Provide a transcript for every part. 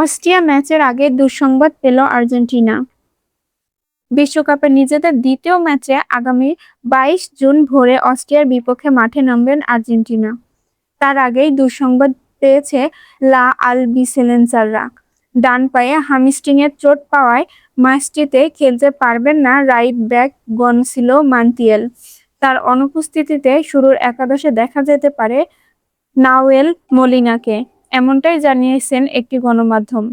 Austria ম্যাচের আগে দুঃসংবাদ পেল আর্জেন্টিনা। বিশ্বকাপে নিজেদের দ্বিতীয় ম্যাচে আগামী ২২ জুন ভোরে অস্ট্রিয়ার বিপক্ষে মাঠে নামবেন আর্জেন্টিনা। তার আগেই দুঃসংবাদ পেয়েছে লা আলবিসেলেন্সাররা। ডান পায়ে হ্যামস্ট্রিংয়ের চোট পাওয়ায় ম্যাচটিতে খেলতে পারবেন না রাইট ব্যাক গনসিলো মন্টিয়েল। তার অনুপস্থিতিতে শুরুর একাদশে দেখা যেতে পারে নাউয়েল মলিনাকে, এমনটাই জানিয়েছেন একটি গণমাধ্যম।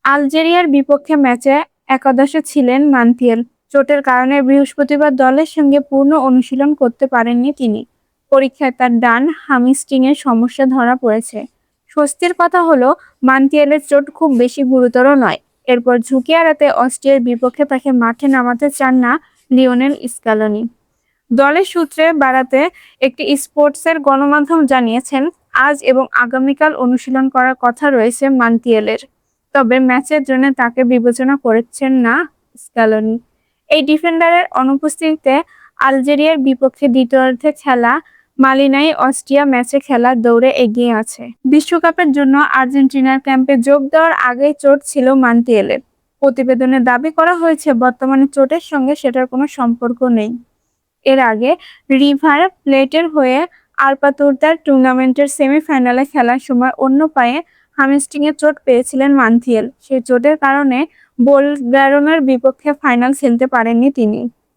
আলজেরিয়ার বিপক্ষে ম্যাচে একাদশে ছিলেন মন্টিয়েল। চোটের কারণে বৃহস্পতিবার দলের সঙ্গে পূর্ণ অনুশীলন করতে পারেননি তিনি। পরীক্ষায় তার ডান হ্যামস্ট্রিংয়ের সমস্যা ধরা পড়েছে। স্বস্তির কথা হলো, মন্টিয়েলের চোট খুব বেশি গুরুতর নয়। এরপর ঝুঁকি এড়াতে অস্ট্রিয়ার বিপক্ষে তাকে মাঠে নামাতে চান না লিওনেল স্ক্যালোনি। দলের সূত্রে বাড়াতে একটি স্পোর্টসের গণমাধ্যম জানিয়েছেন, আজ এবং আগামীকাল অনুশীলন করার কথা রয়েছে মন্টিয়েলের। তবে ম্যাচের জন্য তাকে বিবেচনা করছেন না স্ক্যালোনি। এই ডিফেন্ডারের অনুপস্থিতিতে আলজেরিয়ার বিপক্ষে দ্বিতীয়ার্ধে খেলা মালিনাই অস্ট্রিয়া ম্যাচে খেলার দৌড়ে এগিয়ে আছে। বিশ্বকাপের জন্য আর্জেন্টিনার ক্যাম্পে যোগ দেওয়ার আগেই চোট ছিল মন্টিয়েলের। প্রতিবেদনে দাবি করা হয়েছে, বর্তমানে চোটের সঙ্গে সেটার কোনো সম্পর্ক নেই। এর আগে রিভার প্লেটের হয়ে আলপাতুর্তার টুর্নামেন্টের সেমিফাইনালে খেলার সময় অন্য পায়ে হ্যামস্ট্রিংয়ে চোট পেয়েছিলেন মন্টিয়েল। সেই চোটের কারণে বোলগ্রারনের বিপক্ষে ফাইনাল খেলতে পারেননি তিনি।